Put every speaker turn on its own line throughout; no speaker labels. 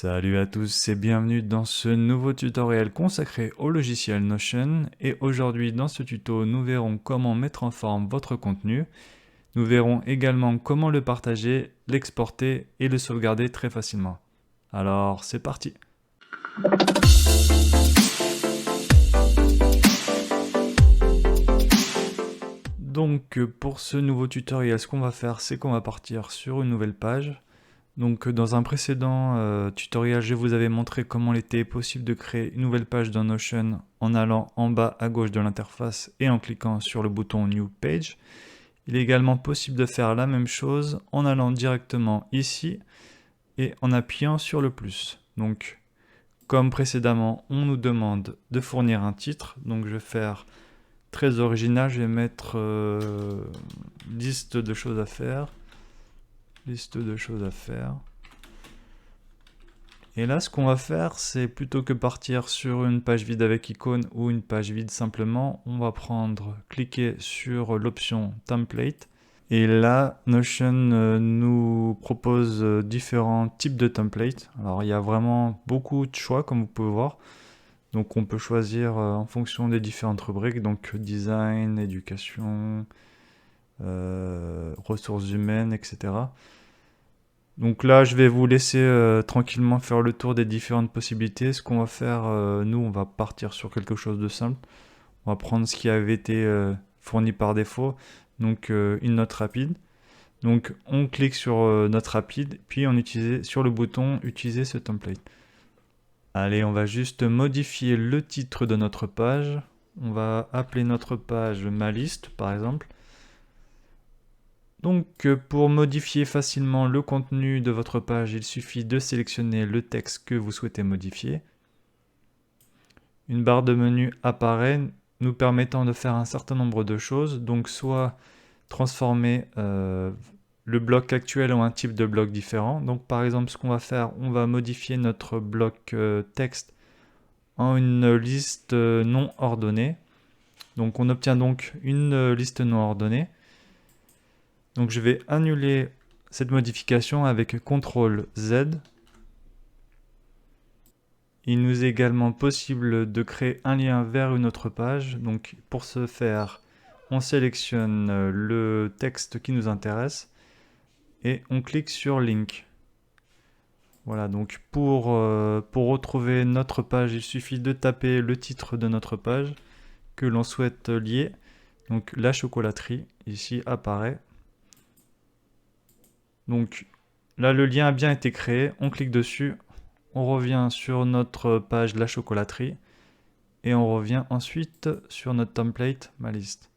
Salut à tous et bienvenue dans ce nouveau tutoriel consacré au logiciel Notion. Et aujourd'hui dans ce tuto, nous verrons comment mettre en forme votre contenu. Nous verrons également comment le partager, l'exporter et le sauvegarder très facilement. Alors c'est parti! Donc pour ce nouveau tutoriel, ce qu'on va faire, c'est qu'on va partir sur une nouvelle page. Donc dans un précédent tutoriel, je vous avais montré comment il était possible de créer une nouvelle page dans Notion en allant en bas à gauche de l'interface et en cliquant sur le bouton New Page. Il est également possible de faire la même chose en allant directement ici et en appuyant sur le plus. Donc comme précédemment, on nous demande de fournir un titre. Donc je vais faire très original, je vais mettre liste de choses à faire. Liste de choses à faire. Et là, ce qu'on va faire, c'est plutôt que partir sur une page vide avec icône ou une page vide simplement, on va cliquer sur l'option Template. Et là, Notion nous propose différents types de templates. Alors, il y a vraiment beaucoup de choix, comme vous pouvez voir. Donc, on peut choisir en fonction des différentes rubriques, donc design, éducation, ressources humaines, etc. Donc là, je vais vous laisser tranquillement faire le tour des différentes possibilités. Ce qu'on va faire, nous, on va partir sur quelque chose de simple. On va prendre ce qui avait été fourni par défaut, donc une note rapide. Donc on clique sur note rapide, puis on utilise sur le bouton utiliser ce template. Allez, on va juste modifier le titre de notre page. On va appeler notre page ma liste, par exemple. Donc pour modifier facilement le contenu de votre page, il suffit de sélectionner le texte que vous souhaitez modifier. Une barre de menu apparaît nous permettant de faire un certain nombre de choses, donc soit transformer le bloc actuel en un type de bloc différent. Donc par exemple, ce qu'on va faire, on va modifier notre bloc texte en une liste non ordonnée. Donc on obtient donc une liste non ordonnée. Donc je vais annuler cette modification avec CTRL Z. Il nous est également possible de créer un lien vers une autre page. Donc pour ce faire, on sélectionne le texte qui nous intéresse et on clique sur Link. Voilà, donc pour retrouver notre page, il suffit de taper le titre de notre page que l'on souhaite lier. Donc la chocolaterie ici apparaît. Donc là, le lien a bien été créé. On clique dessus. On revient sur notre page la chocolaterie. Et on revient ensuite sur notre template ma liste.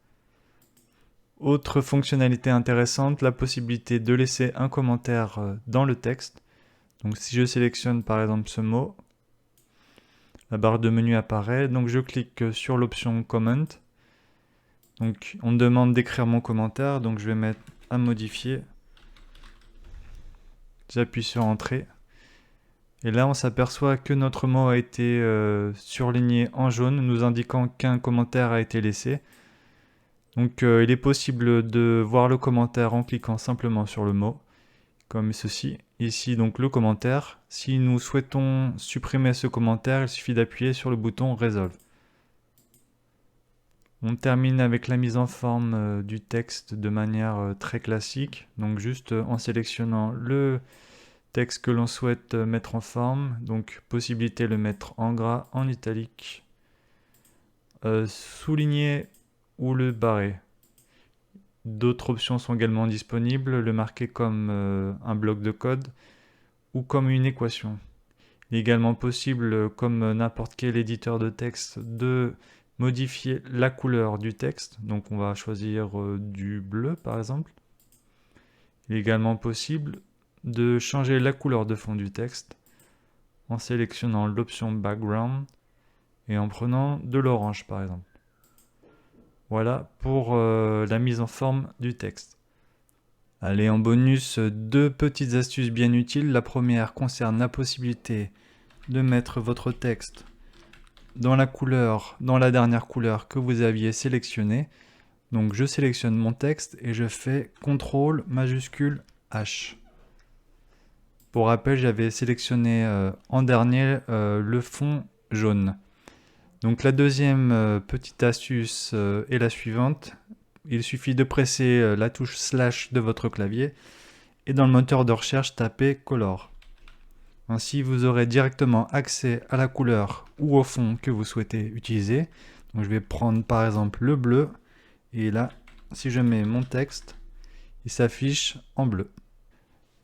Autre fonctionnalité intéressante, la possibilité de laisser un commentaire dans le texte. Donc si je sélectionne par exemple ce mot, la barre de menu apparaît. Donc je clique sur l'option Comment. Donc on me demande d'écrire mon commentaire. Donc je vais mettre à modifier. J'appuie sur Entrée. Et là, on s'aperçoit que notre mot a été surligné en jaune, nous indiquant qu'un commentaire a été laissé. Donc, il est possible de voir le commentaire en cliquant simplement sur le mot, comme ceci. Ici, donc, le commentaire. Si nous souhaitons supprimer ce commentaire, il suffit d'appuyer sur le bouton Resolve. On termine avec la mise en forme du texte de manière très classique. Donc, juste en sélectionnant le texte que l'on souhaite mettre en forme, donc possibilité de le mettre en gras, en italique, souligner ou le barrer. D'autres options sont également disponibles, le marquer comme un bloc de code ou comme une équation. Il est également possible, comme n'importe quel éditeur de texte, de modifier la couleur du texte. Donc on va choisir du bleu par exemple. Il est également possible de changer la couleur de fond du texte en sélectionnant l'option Background et en prenant de l'orange par exemple. Voilà pour la mise en forme du texte. Allez, en bonus, deux petites astuces bien utiles. La première concerne la possibilité de mettre votre texte dans la dernière couleur que vous aviez sélectionnée. Donc je sélectionne mon texte et je fais CTRL majuscule H. Pour rappel, j'avais sélectionné en dernier le fond jaune. Donc la deuxième petite astuce est la suivante. Il suffit de presser la touche slash de votre clavier et dans le moteur de recherche, tapez Color. Ainsi, vous aurez directement accès à la couleur ou au fond que vous souhaitez utiliser. Donc je vais prendre par exemple le bleu et là, si je mets mon texte, il s'affiche en bleu.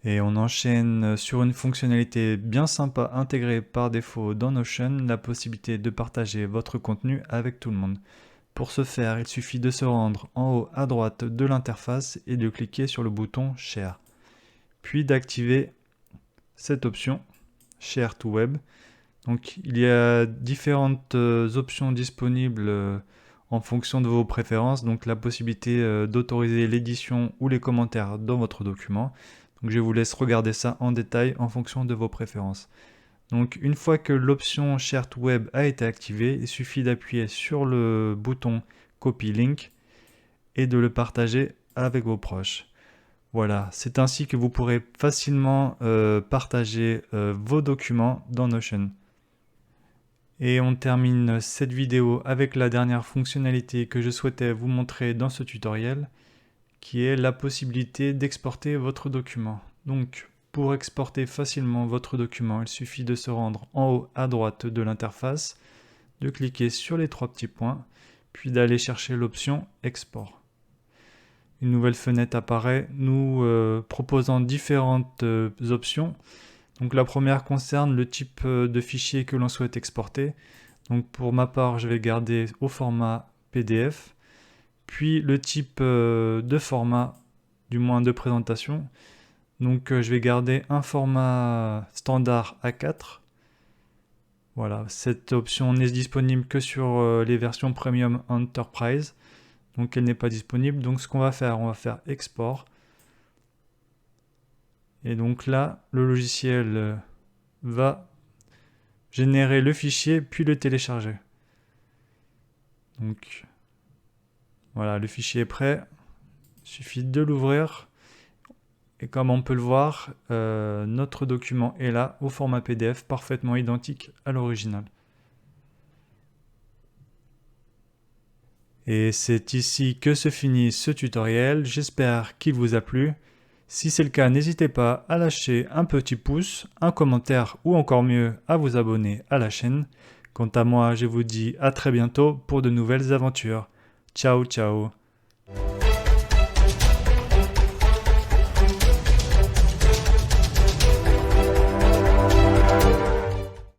Et on enchaîne sur une fonctionnalité bien sympa intégrée par défaut dans Notion, la possibilité de partager votre contenu avec tout le monde. Pour ce faire, il suffit de se rendre en haut à droite de l'interface et de cliquer sur le bouton Share. Puis d'activer cette option Share to Web. Donc il y a différentes options disponibles en fonction de vos préférences. Donc la possibilité d'autoriser l'édition ou les commentaires dans votre document. Donc je vous laisse regarder ça en détail en fonction de vos préférences. Donc une fois que l'option Share to Web a été activée, il suffit d'appuyer sur le bouton Copy Link et de le partager avec vos proches. Voilà, c'est ainsi que vous pourrez facilement partager vos documents dans Notion. Et on termine cette vidéo avec la dernière fonctionnalité que je souhaitais vous montrer dans ce tutoriel, qui est la possibilité d'exporter votre document. Donc, pour exporter facilement votre document, il suffit de se rendre en haut à droite de l'interface, de cliquer sur les trois petits points, puis d'aller chercher l'option Export. Une nouvelle fenêtre apparaît, nous proposant différentes options. Donc la première concerne le type de fichier que l'on souhaite exporter. Donc pour ma part, je vais garder au format PDF. Puis le type de format, du moins de présentation. Donc je vais garder un format standard A4. Voilà, cette option n'est disponible que sur les versions Premium Enterprise. Donc elle n'est pas disponible. Donc ce qu'on va faire, on va faire Export. Et donc là, le logiciel va générer le fichier puis le télécharger. Donc voilà, le fichier est prêt. Il suffit de l'ouvrir. Et comme on peut le voir, notre document est là au format PDF parfaitement identique à l'original. Et c'est ici que se finit ce tutoriel. J'espère qu'il vous a plu. Si c'est le cas, n'hésitez pas à lâcher un petit pouce, un commentaire ou encore mieux à vous abonner à la chaîne. Quant à moi, je vous dis à très bientôt pour de nouvelles aventures. Ciao ciao.